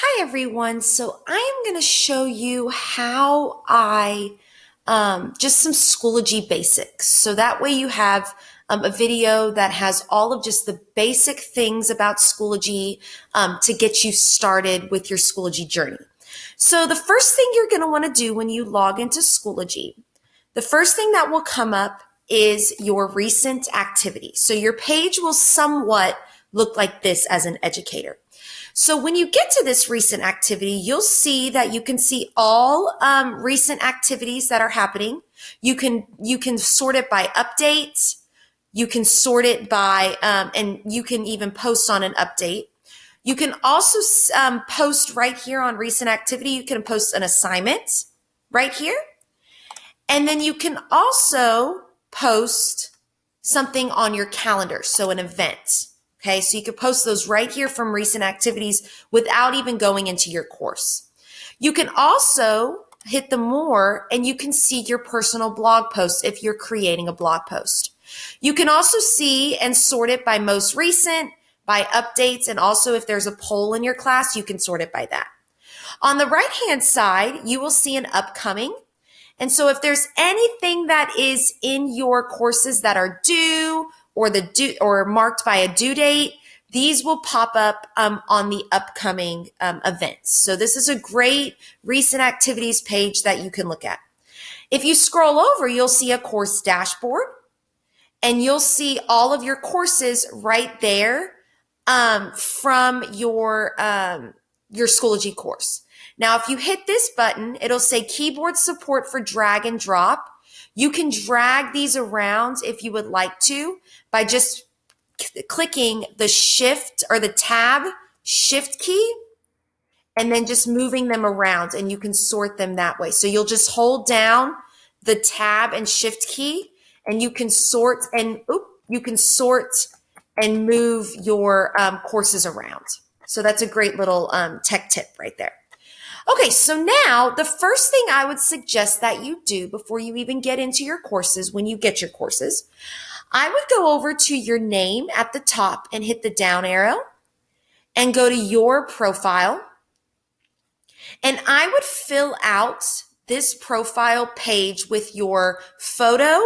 Hi everyone. So I am going to show you how just some Schoology basics. So that way you have a video that has all of just the basic things about Schoology to get you started with your Schoology journey. So the first thing you're going to want to do when you log into Schoology, the first thing that will come up is your recent activity. So your page will somewhat look like this as an educator. So when you get to this recent activity, you'll see that you can see all recent activities that are happening. You can sort it by update. You can sort it by, and you can even post on an update. You can also post right here on recent activity. You can post an assignment right here. And then you can also post something on your calendar, so an event. Okay, so you could post those right here from recent activities without even going into your course. You can also hit the more and you can see your personal blog posts if you're creating a blog post. You can also see and sort it by most recent, by updates, and also if there's a poll in your class, you can sort it by that. On the right-hand side, you will see an upcoming. And so if there's anything that is in your courses that are due or marked by a due date, these will pop up on the upcoming events. So this is a great recent activities page that you can look at. If you scroll over, you'll see a course dashboard and you'll see all of your courses right there from your Schoology course. Now, if you hit this button, it'll say keyboard support for drag and drop. You can drag these around if you would like to by just clicking the shift or the tab shift key and then just moving them around, and you can sort them that way. So you'll just hold down the tab and shift key and you can sort and move your courses around. So that's a great little tech tip right there. Okay, so now the first thing I would suggest that you do before you even get into your courses, when you get your courses, I would go over to your name at the top and hit the down arrow and go to your profile. And I would fill out this profile page with your photo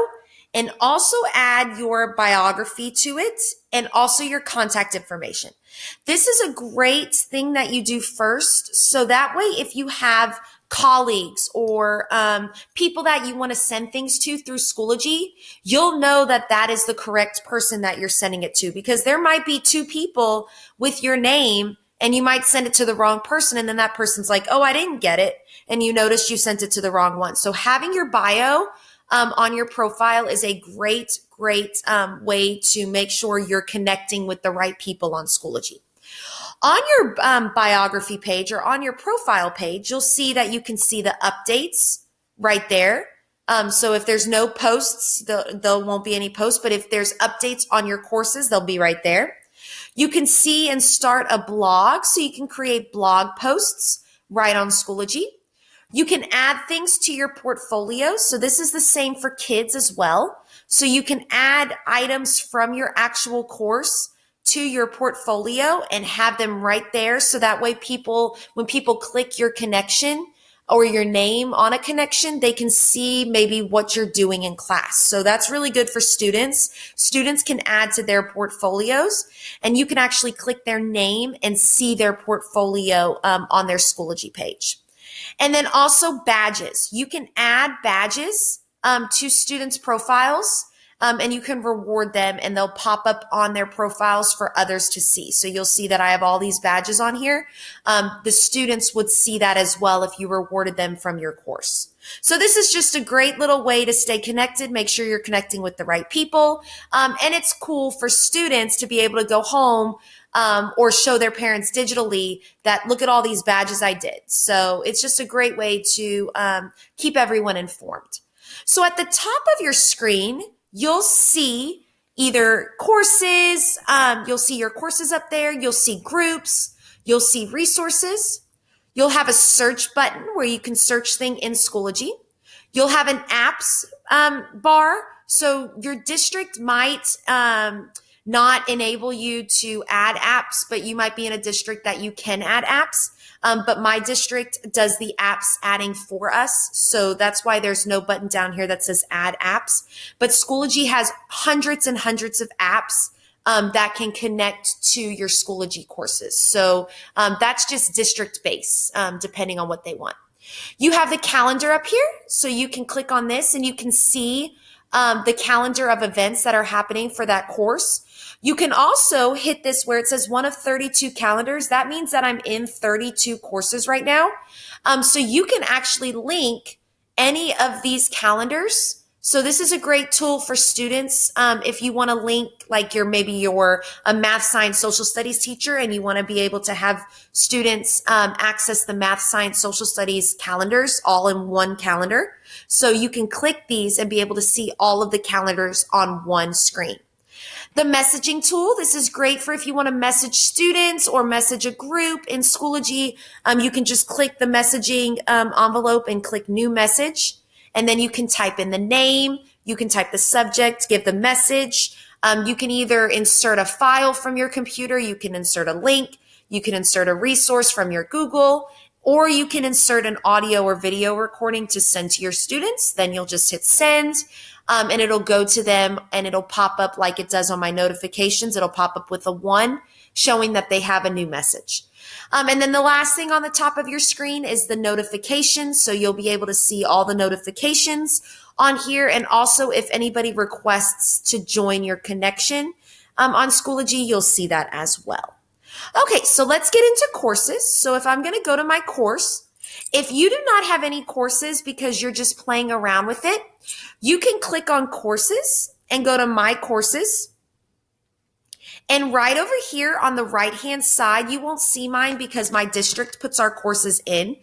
and also add your biography to it and also your contact information. This is a great thing that you do first. So that way, if you have colleagues or people that you want to send things to through Schoology, you'll know that that is the correct person that you're sending it to, because there might be two people with your name and you might send it to the wrong person. And then that person's like, oh, I didn't get it. And you noticed you sent it to the wrong one. So having your bio on your profile is a great way to make sure you're connecting with the right people on Schoology. On your biography page or on your profile page, you'll see that you can see the updates right there. So if there's no posts, there won't be any posts, but if there's updates on your courses, they'll be right there. You can see and start a blog, so you can create blog posts right on Schoology. You can add things to your portfolio. So this is the same for kids as well. So you can add items from your actual course to your portfolio and have them right there. So that way when people click your connection or your name on a connection, they can see maybe what you're doing in class. So that's really good for students. Students can add to their portfolios and you can actually click their name and see their portfolio on their Schoology page. And then also badges. You can add badges to students' profiles and you can reward them and they'll pop up on their profiles for others to see. So you'll see that I have all these badges on here. The students would see that as well if you rewarded them from your course. So this is just a great little way to stay connected, make sure you're connecting with the right people. And it's cool for students to be able to go home or show their parents digitally that look at all these badges I did. So it's just a great way to keep everyone informed. So at the top of your screen, you'll see either courses, you'll see your courses up there, you'll see groups, you'll see resources, you'll have a search button where you can search things in Schoology. You'll have an apps bar, so your district might not enable you to add apps, but you might be in a district that you can add apps. but my district does the apps adding for us. So that's why there's no button down here that says add apps. But Schoology has hundreds and hundreds of apps that can connect to your Schoology courses. So that's just district based, depending on what they want. You have the calendar up here, so you can click on this and you can see the calendar of events that are happening for that course. You can also hit this where it says one of 32 calendars. That means that I'm in 32 courses right now. So you can actually link any of these calendars. So this is a great tool for students. If you want to link, like maybe you're a math, science, social studies teacher and you want to be able to have students access the math, science, social studies calendars all in one calendar. So you can click these and be able to see all of the calendars on one screen. The messaging tool, this is great for if you want to message students or message a group in Schoology. You can just click the messaging envelope and click new message. And then you can type in the name, you can type the subject, give the message. You can either insert a file from your computer, you can insert a link, you can insert a resource from your Google, or you can insert an audio or video recording to send to your students. Then you'll just hit send. And it'll go to them and it'll pop up like it does on my notifications. It'll pop up with a 1 showing that they have a new message. And then the last thing on the top of your screen is the notifications. So you'll be able to see all the notifications on here. And also if anybody requests to join your connection on Schoology, you'll see that as well. Okay, so let's get into courses. So if I'm going to go to my course, if you do not have any courses because you're just playing around with it, you can click on courses and go to my courses. And right over here on the right-hand side, you won't see mine because my district puts our courses in,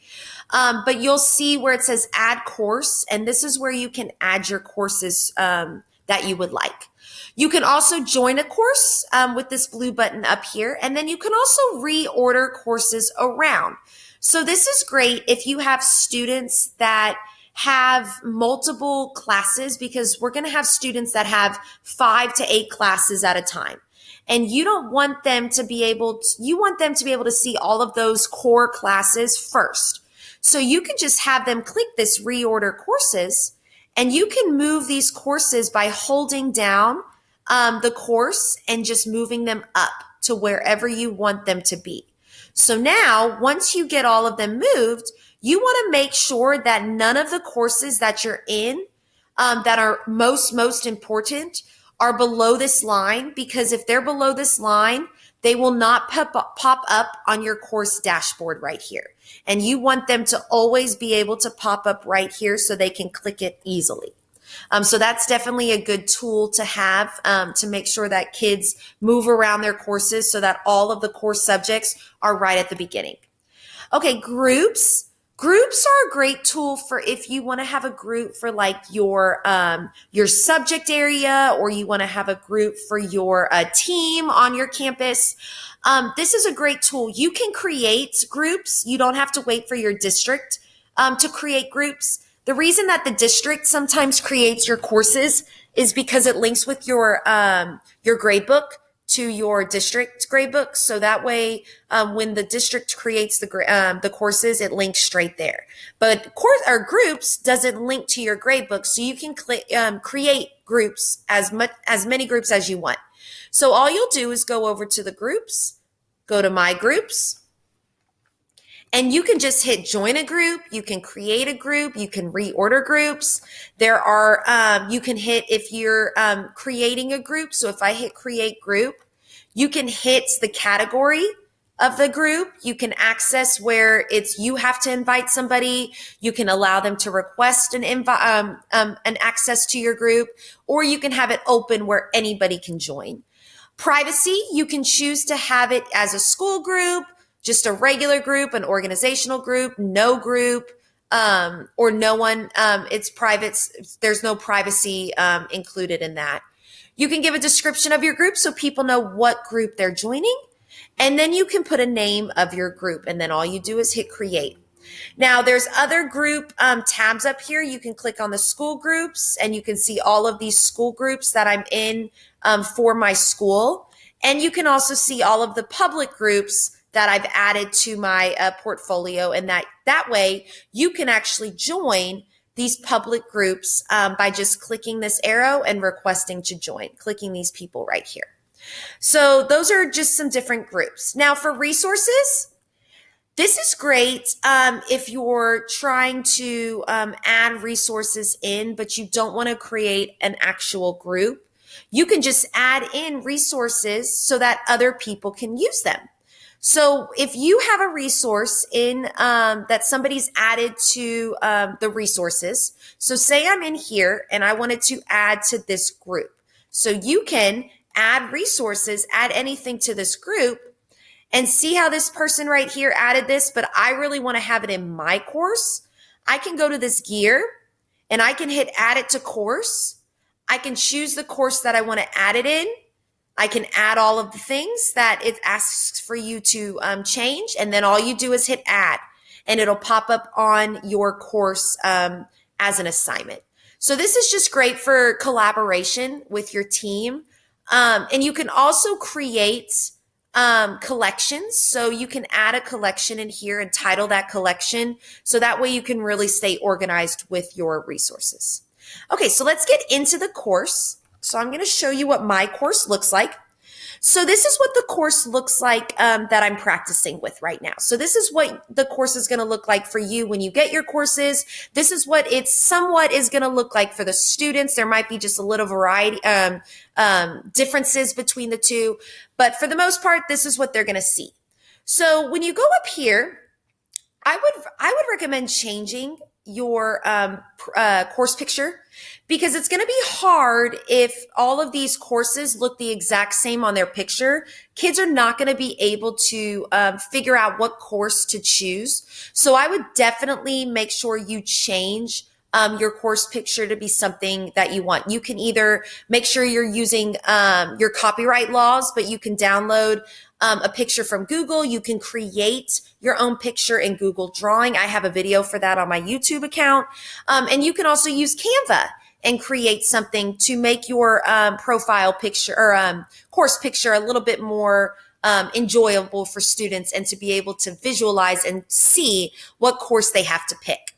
but you'll see where it says add course. And this is where you can add your courses that you would like. You can also join a course with this blue button up here. And then you can also reorder courses around. So this is great if you have students that have multiple classes, because we're going to have students that have 5 to 8 classes at a time. And you don't want them to be able to, you want them to be able to see all of those core classes first. So you can just have them click this reorder courses, and you can move these courses by holding down the course and just moving them up to wherever you want them to be. So now, once you get all of them moved, you want to make sure that none of the courses that you're in that are most important are below this line, because if they're below this line, they will not pop up on your course dashboard right here. And you want them to always be able to pop up right here so they can click it easily. So that's definitely a good tool to have to make sure that kids move around their courses so that all of the course subjects are right at the beginning. Okay, groups. Groups are a great tool for if you want to have a group for like your subject area, or you want to have a group for your team on your campus. This is a great tool. You can create groups. You don't have to wait for your district to create groups. The reason that the district sometimes creates your courses is because it links with your gradebook to your district gradebook. So that way, when the district creates the courses, it links straight there. But groups doesn't link to your gradebook, so you can create groups as many groups as you want. So all you'll do is go over to the groups, go to my groups, and you can just hit join a group. You can create a group. You can reorder groups. There are, you can hit if you're creating a group. So if I hit create group, you can hit the category of the group. You can access where it's you have to invite somebody. You can allow them to request an access to your group, or you can have it open where anybody can join. Privacy, you can choose to have it as a school group, just a regular group, an organizational group, no group, or no one. It's private. There's no privacy included in that. You can give a description of your group so people know what group they're joining. And then you can put a name of your group, and then all you do is hit create. Now there's other group tabs up here. You can click on the school groups, and you can see all of these school groups that I'm in for my school. And you can also see all of the public groups that I've added to my portfolio. And that way you can actually join these public groups by just clicking this arrow and requesting to join, clicking these people right here. So those are just some different groups. Now for resources, this is great if you're trying to add resources in, but you don't want to create an actual group. You can just add in resources so that other people can use them. So if you have a resource in that somebody's added to the resources, so say I'm in here and I wanted to add to this group. So you can add resources, add anything to this group, and see how this person right here added this, but I really want to have it in my course. I can go to this gear and I can hit add it to course. I can choose the course that I want to add it in. I can add all of the things that it asks for you to change. And then all you do is hit add and it'll pop up on your course as an assignment. So this is just great for collaboration with your team. And you can also create collections. So you can add a collection in here and title that collection. So that way you can really stay organized with your resources. Okay, so let's get into the course. So I'm going to show you what my course looks like. So this is what the course looks like that I'm practicing with right now. So this is what the course is going to look like for you when you get your courses. This is what it somewhat is going to look like for the students. There might be just a little variety, differences between the two, but for the most part, this is what they're going to see. So when you go up here, I would recommend changing your course picture because it's going to be hard if all of these courses look the exact same on their picture. Kids are not going to be able to figure out what course to choose. So I would definitely make sure you change your course picture to be something that you want. You can either make sure you're using your copyright laws, but you can download a picture from Google. You can create your own picture in Google Drawing. I have a video for that on my YouTube account. And you can also use Canva and create something to make your profile picture or course picture a little bit more enjoyable for students and to be able to visualize and see what course they have to pick.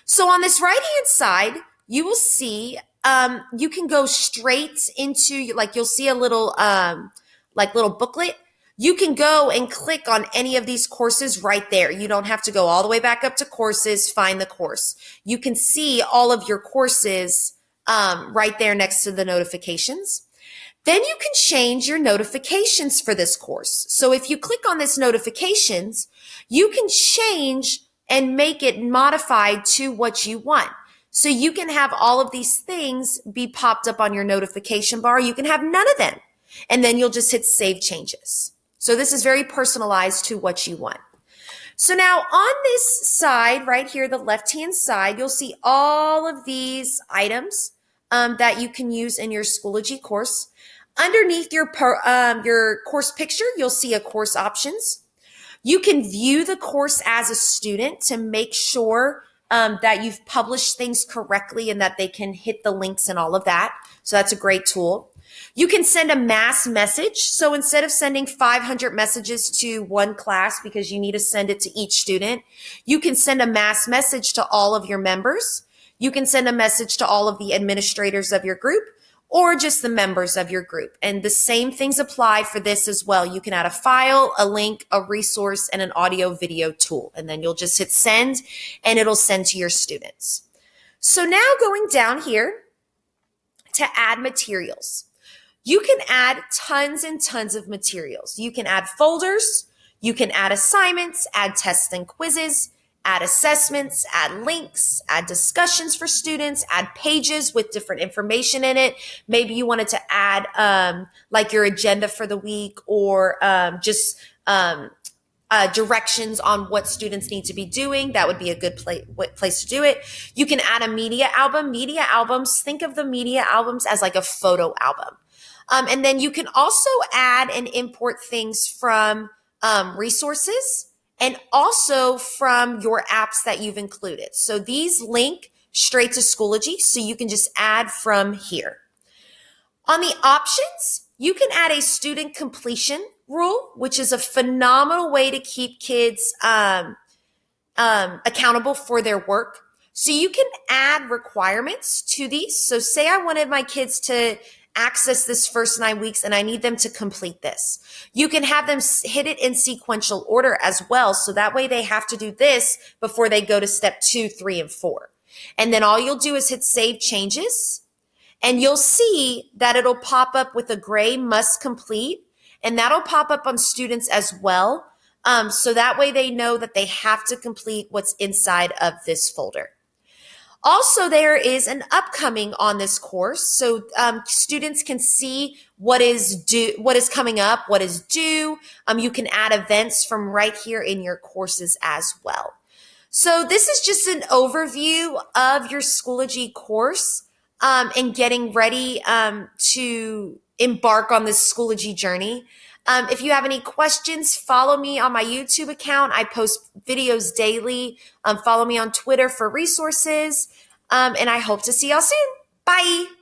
So on this right-hand side, you will see you can go straight into, like you'll see a little little booklet. You can go and click on any of these courses right there. You don't have to go all the way back up to courses, find the course. You can see all of your courses right there next to the notifications. Then you can change your notifications for this course. So if you click on this notifications, you can change and make it modified to what you want. So you can have all of these things be popped up on your notification bar. You can have none of them. And then you'll just hit save changes. So this is very personalized to what you want. So now on this side right here, the left-hand side, you'll see all of these items that you can use in your Schoology course. Underneath your course picture, you'll see a course options. You can view the course as a student to make sure that you've published things correctly and that they can hit the links and all of that. So that's a great tool. You can send a mass message. So instead of sending 500 messages to one class because you need to send it to each student, you can send a mass message to all of your members. You can send a message to all of the administrators of your group or just the members of your group. And the same things apply for this as well. You can add a file, a link, a resource, and an audio video tool. And then you'll just hit send and it'll send to your students. So now going down here to add materials. You can add tons and tons of materials. You can add folders, you can add assignments, add tests and quizzes, add assessments, add links, add discussions for students, add pages with different information in it. Maybe you wanted to add like your agenda for the week or just directions on what students need to be doing. That would be a good place to do it. You can add a media album. Media albums, think of the media albums as like a photo album. And then you can also add and import things from resources and also from your apps that you've included. So these link straight to Schoology, so you can just add from here. On the options, you can add a student completion rule, which is a phenomenal way to keep kids accountable for their work. So you can add requirements to these. So say I wanted my kids to access this first 9 weeks and I need them to complete this. You can have them hit it in sequential order as well. So that way they have to do this before they go to step 2, 3, and 4. And then all you'll do is hit save changes and you'll see that it'll pop up with a gray must complete, and that'll pop up on students as well. So that way they know that they have to complete what's inside of this folder. Also, there is an upcoming on this course, so students can see what is coming up, what is due. You can add events from right here in your courses as well. So this is just an overview of your Schoology course and getting ready to embark on this Schoology journey. If you have any questions, follow me on my YouTube account. I post videos daily. Follow me on Twitter for resources. And I hope to see y'all soon. Bye.